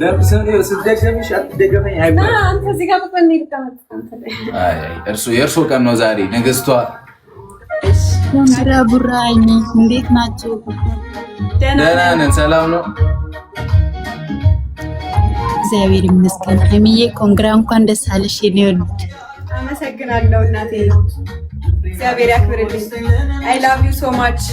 ለምሳሌ ስትደገምሽ አትደገመኝ አይባልም። አንተ እዚህ ጋር በቀን ይልቀመጥ አንተ አይ የእርሱ ቀን ነው ዛሬ ንግስቷ። ኮንግራ ቡራኝ እንዴት ናችሁ? ደህና ነን። ሰላም ነው እግዚአብሔር ይመስገን። ሀይሚዬ ኮንግራ እንኳን ደስ አለሽ የኔ ወድ። አመሰግናለሁ እናቴ እግዚአብሔር ያክብርልኝ። አይ ላቭ ዩ ሶ ማች።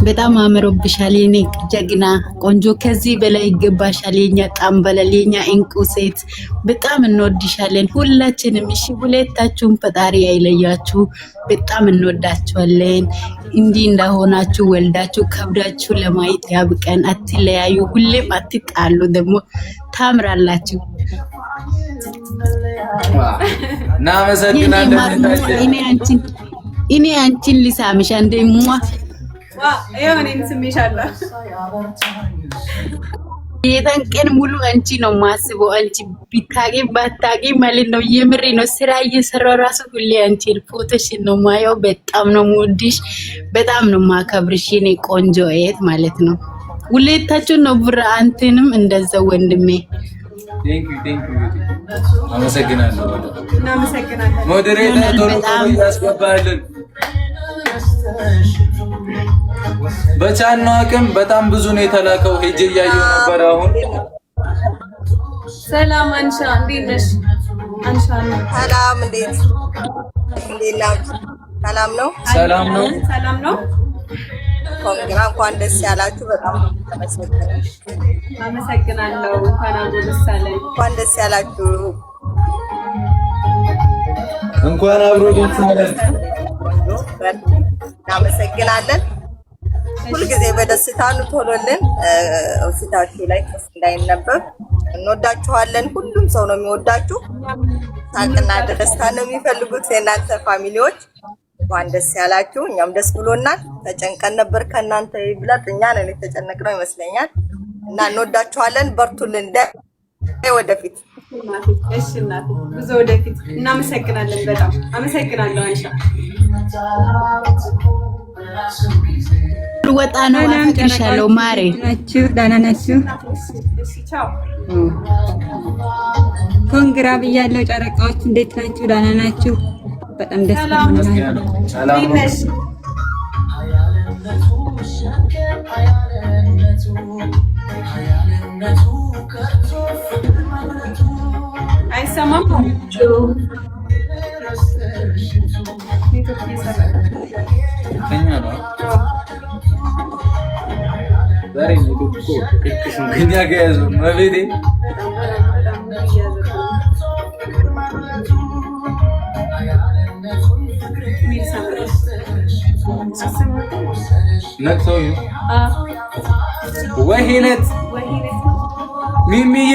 በጣም አምሮብሻል የኔ ጀግና ቆንጆ። ከዚህ በላይ ይገባሻል የኛ ቃምበለል የኛ እንቁ ሴት። በጣም እንወድሻለን ሁላችንም። እሺ ሁለታችሁም ፈጣሪ አይለያችሁ። በጣም እንወዳችኋለን። እንዲህ እንደሆናችሁ ወልዳችሁ ከብዳችሁ ለማየት ያብቀን። አትለያዩ፣ ሁሌም አትጣሉ። ደግሞ ታምራላችሁ። እኔ አንቺን ልሳምሽ አንዴ የጠን ቀን ሙሉ አንቺ ነው ማስበው። አንቺ ቢታቂ ባታቂ ማለት ነው። የምሬ ነው። ስራ እየሰራው ራሱ ሁሌ አንቺ ፎቶሽን ነው ማየው። በጣም ነው የምወድሽ፣ በጣም ነው ማከብርሽ የኔ ቆንጆ እህት ማለት ነው። ሁለታችሁን ነው ብራ አንተንም እንደዛው ወንድሜ። ቴንክ ዩ አመሰግናለሁ። እናመሰግናለን። ሞዴሬተር ቶሎ ያስገባልን። በቻናው አቅም በጣም ብዙ ነው የተላከው። ሄጄ እያየሁ ነበር። አሁን ሰላም አንሻ እንዴት ነሽ? አንሻ ሰላም እንዴት ናችሁ? ሰላም ነው። ሰላም ነው። ኮንግራ እንኳን ደስ ያላችሁ። በጣም አመሰግናለሁ። እንኳን አብሮ ደስ አለን። እንኳን ደስ ያላችሁ። እንኳን አብሮ ደስ አለን። እናመሰግናለን። ሁልጊዜ በደስታ ቶሎልን ፊታችሁ ላይ ከፍ እንዳይነበብ እንወዳችኋለን። ሁሉም ሰው ነው የሚወዳችሁ። ሳቅና ደስታ ነው የሚፈልጉት የእናንተ ፋሚሊዎች። እንኳን ደስ ያላችሁ። እኛም ደስ ብሎናል። ተጨንቀን ነበር ከእናንተ ይብላጥ እኛ ነን የተጨነቅነው ይመስለኛል። እና እንወዳችኋለን። በርቱልን። ወደፊት እሺ እናቴ ብዙ ወደፊት። እናመሰግናለን። በጣም አመሰግናለሁ አንሻ። ወጣ ነው አፍቅርሻለሁ ማሬ። ናችሁ ደህና ናችሁ? እሺ ቻው። ኮንግራ ብያለሁ። ጨረቃዎች እንዴት ናችሁ? ደህና ናችሁ? በጣም ደስ ይላል። ሰላም ነው። አይሰማም? ዛሬ ነው እኮ እክሽን ከኛ ጋር ያዘው መቤቴ ነክሰው ወሂነት ሚሚዬ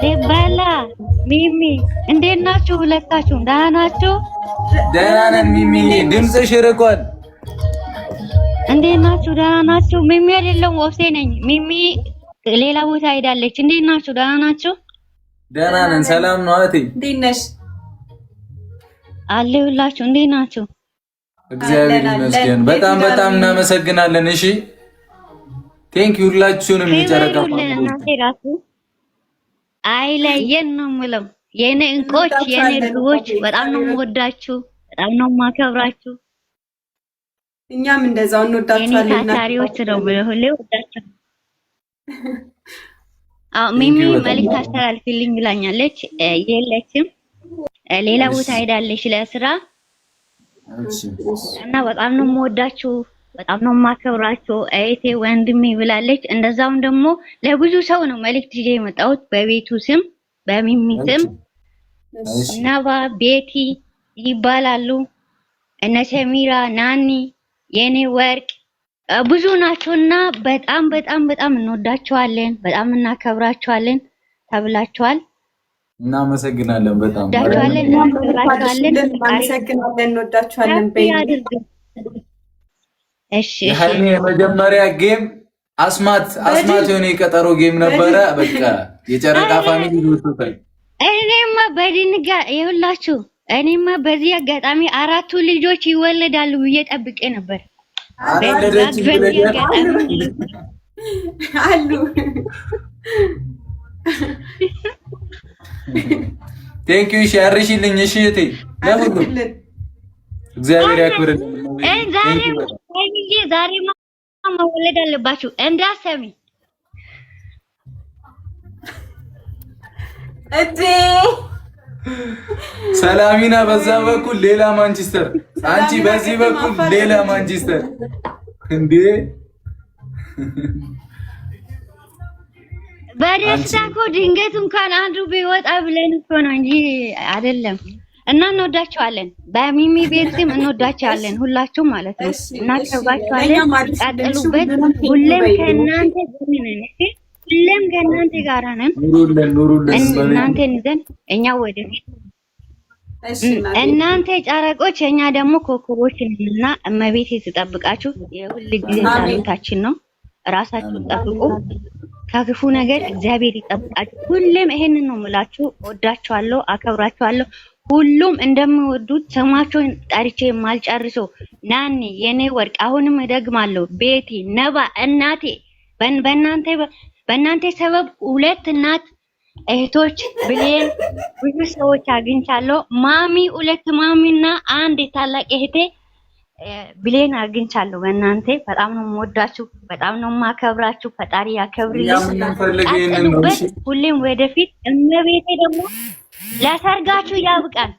ለባላ ሚሚ እንዴት ናችሁ? ሁለታችሁም ደህና ናችሁ? ደህና ነን። ሚሚዬ ድምፅሽ ርቋል። እንዴት ናችሁ? ደህና ናችሁ? ሚሚ አይደለም ወፍሴ ነኝ። ሚሚ ሌላ ቦታ ሄዳለች። እንዴት ናችሁ? ደህና ናችሁ? ደህና ነን። ሰላም ነው እህቴ። እንዴት ነሽ? አለሁላችሁ። እንዴት ናችሁ? እግዚአብሔር ይመስገን። በጣም እናመሰግናለን። እሺ ቴንክ ዩ ሁላችሁንም የጨረቃ ራሱ አይለየን ነው የምለው። የኔ እንቆች የኔ ልጆች በጣም ነው የምወዳችሁ፣ በጣም ነው የማከብራችሁ። እኛም እንደዛው እንወዳችኋለን። የኔ ታታሪዎች ነው ሁሌ ወዳችሁ። ሚሚ መልዕክት አስተላልፊልኝ ብላኛለች። የለችም ሌላ ቦታ ሄዳለች ለስራ እና በጣም ነው የምወዳችሁ፣ በጣም ነው የማከብራችሁ እህቴ ወንድሜ ብላለች። እንደዛውም ደግሞ ለብዙ ሰው ነው መልዕክት ይዤ የመጣሁት በቤቱ ስም በሚሚ ስም። ነባ ቤቲ ይባላሉ፣ እነ ሰሚራ ናኒ የኔ ወርቅ ብዙ ናቸውና በጣም እንወዳችኋለን፣ በጣም እናከብራችኋለን ተብላችኋል። እናመሰግናለን። በጣም እንወዳችኋለን። እሺ የሀይሚ የመጀመሪያ ጌም አስማት የሆነ የቀጠሮ ጌም ነበረ። በቃ የጨረቃ ፋሚሊ ልውጣይ እኔማ በድንጋ ይኸውላችሁ፣ እኔማ በዚህ አጋጣሚ 4 ልጆች ይወለዳሉ ብዬ ጠብቄ ነበር። አሉ። ቴንክ ዩ ሻርሽልኝ። እሺ እቴ ለሁሉ እግዚአብሔር ያክብርልኝ። ዛሬ መወለድ አለባችሁ እንዳሰሚ እቴ ሰላሚና በዛ በኩል ሌላ ማንቸስተር፣ አንቺ በዚህ በኩል ሌላ ማንቸስተር። እንዴ በደስታ እኮ ድንገት እንኳን አንዱ ቢወጣ ብለን እኮ ነው እንጂ አይደለም። እና እንወዳቸዋለን፣ በሚሚ ቤትም እንወዳቸዋለን ሁላችሁ ማለት ነው። እናከብራቸዋለን። ቀጥሉበት። ሁሌም ከእናንተ ጎን ነን። ሁሌም ከእናንተ ጋር ነን። ኑሩልን። እናንተን ይዘን እኛ ወደፊት እናንተ ጨረቆች፣ እኛ ደግሞ ኮከቦች ነንና እመቤቴ ትጠብቃችሁ። የሁል ጊዜ ጸሎታችን ነው። ራሳችሁን ጠብቁ፣ ከክፉ ነገር እግዚአብሔር ይጠብቃችሁ። ሁሌም ይሄንን ነው የምላችሁ። ወዳችኋለሁ፣ አከብራችኋለሁ። ሁሉም እንደምወዱት ስማቸውን ጠርቼ የማልጨርሰው ናኒ፣ የኔ ወርቅ፣ አሁንም እደግማለሁ፣ ቤቲ፣ ነባ፣ እናቴ በእናንተ ሰበብ 2 እናት እህቶች ብሌን ብዙ ሰዎች አግኝቻለሁ። ማሚ 2 ማሚና 1 ታላቅ እህቴ ብሌን አግኝቻለሁ። በእናንተ በጣም ነው የምወዳችሁ፣ በጣም ነው የማከብራችሁ። ፈጣሪ ያከብርልኝ። ቀጥሉበት፣ ሁሌም ወደፊት። እመቤቴ ደግሞ ለሰርጋችሁ ያብቃን፣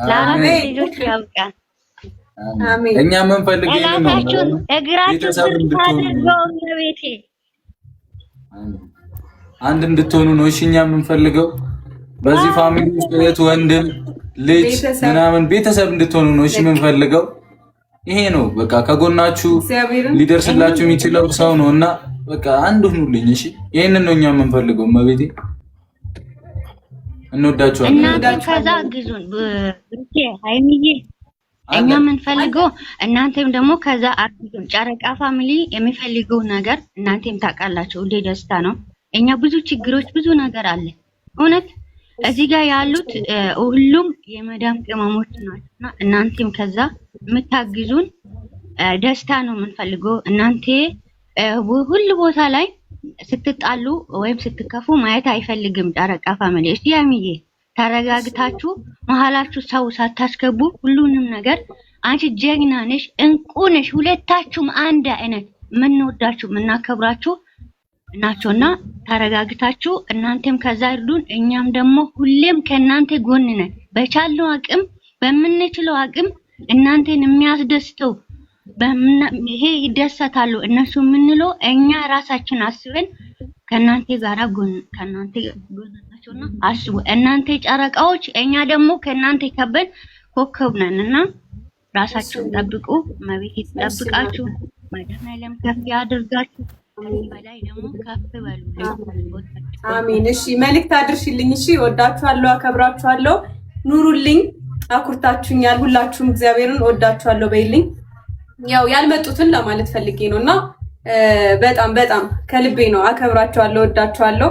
ለአራት ልጆች ያብቃን። አሜን። እኛ ምን ፈልገን ነው ጠላታችሁን እግራችሁ ስር ታድርገው እመቤቴ። አንድ እንድትሆኑ ነው እሺ እኛ የምንፈልገው። በዚህ ፋሚሊ ውስጥ እህት፣ ወንድም፣ ልጅ ምናምን ቤተሰብ እንድትሆኑ ነው እሺ የምንፈልገው። ይሄ ነው በቃ ከጎናችሁ ሊደርስላችሁ የሚችለው ሰው ነው እና በቃ አንድ ሁኑልኝ እሺ። ይሄንን ነው እኛ የምንፈልገው። እመቤቴ እንወዳችኋለን። እናንተ ከዛ አግዙን ብሩኬ፣ ሃይሚዬ፣ እኛ የምንፈልገው እናንተም ደግሞ ከዛ አግዙን። ጨረቃ ፋሚሊ የሚፈልገው ነገር እናንተም ታውቃላችሁ። ሁሌ ደስታ ነው። እኛ ብዙ ችግሮች ብዙ ነገር አለ እውነት። እዚህ ጋር ያሉት ሁሉም የመዳም ቅመሞች ናቸውና እናንተም ከዛ የምታግዙን ደስታ ነው የምንፈልገው። እናንተ ሁሉ ቦታ ላይ ስትጣሉ ወይም ስትከፉ ማየት አይፈልግም ጨረቃ ፋሚሊ። እሺ ያሚዬ ተረጋግታችሁ መሀላችሁ ሰው ሳታስገቡ ሁሉንም ነገር። አንቺ ጀግና ነሽ፣ እንቁ ነሽ። ሁለታችሁም አንድ አይነት የምንወዳችሁ የምናከብራችሁ ናቸውና ተረጋግታችሁ እናንተም ከዛ ይርዱን። እኛም ደግሞ ሁሌም ከእናንተ ጎን ነን። በቻልነው አቅም በምንችለው አቅም እናንተን የሚያስደስተው ይሄ ይደሰታሉ እነሱ የምንለው እኛ ራሳችን አስበን ከእናንተ ጋራ ከእናንተ ጎናችሁና አስቡ። እናንተ ጨረቃዎች፣ እኛ ደግሞ ከእናንተ ከበን ኮከብ ነንና ራሳችሁን ጠብቁ። መቤት ይጠብቃችሁ። መድኃኒዓለም ከፍ ያድርጋችሁ። በላይ ደግሞ ከፍ በሉ። አሜን። እሺ መልእክት አድርሽልኝ። እሺ ወዳችኋለሁ፣ አከብራችኋለሁ። ኑሩልኝ። አኩርታችሁኛል። ሁላችሁም እግዚአብሔርን ወዳችኋለሁ በይልኝ። ያው ያልመጡትን ለማለት ፈልጌ ነውና በጣም በጣም ከልቤ ነው። አከብራችኋለሁ፣ ወዳችኋለሁ።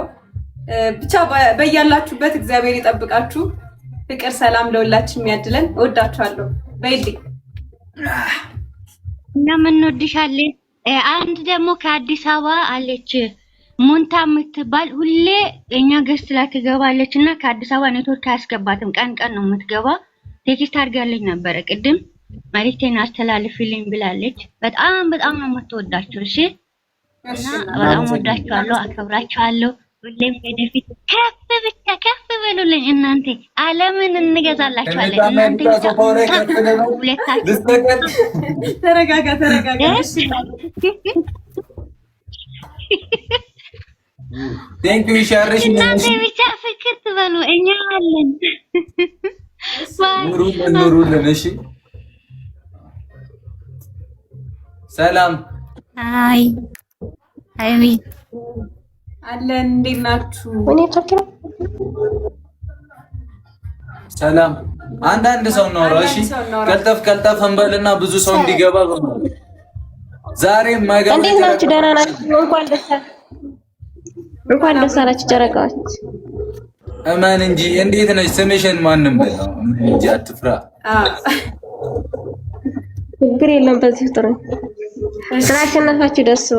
ብቻ በያላችሁበት እግዚአብሔር ይጠብቃችሁ። ፍቅር፣ ሰላም ለሁላችን የሚያድለን። ወዳችኋለሁ በይልኝ። እና ምን እንወድሻለን። አንድ ደግሞ ከአዲስ አበባ አለች ሙንታ የምትባል ሁሌ እኛ ገስት ላይ ትገባለች እና ከአዲስ አበባ ኔትወርክ አያስገባትም። ቀን ቀን ነው የምትገባ። ቴክስት አድርጋለች ነበረ ቅድም። መልእክቴን አስተላልፊልኝ ብላለች። በጣም በጣም ነው የምትወዳቸው። እሺ እና በጣም ወዳችኋለሁ፣ አከብራችኋለሁ። ሁሌም ወደፊት ከፍ በሉልኝ። እናንተ ዓለምን እንገዛላችኋለን። እናንተ ሁለታችሁ ተረጋጋ። ቴንክ ዩ ሻርሽ። እናንተ ብቻ ፍቅር ትበሉ፣ እኛ አለን። ኑሩልን። እሺ ሰላም። አይ አይሚ አለን። እንዴት ናችሁ? ሰላም። አንዳንድ ሰው ነው እሺ። ቀልጠፍ እንበልና ብዙ ሰው እንዲገባ ዛሬ ማይገባ። እንዴት ናችሁ? ደህና ናችሁ? እንኳን ደስ አላችሁ ጨረቃዎች። እመን እንጂ እንዴት ነሽ? ስምሽን ማንም በለው እንጂ አትፍራ። ችግር የለም በዚህ ጥሩ ስላሸነፋችሁ ደስ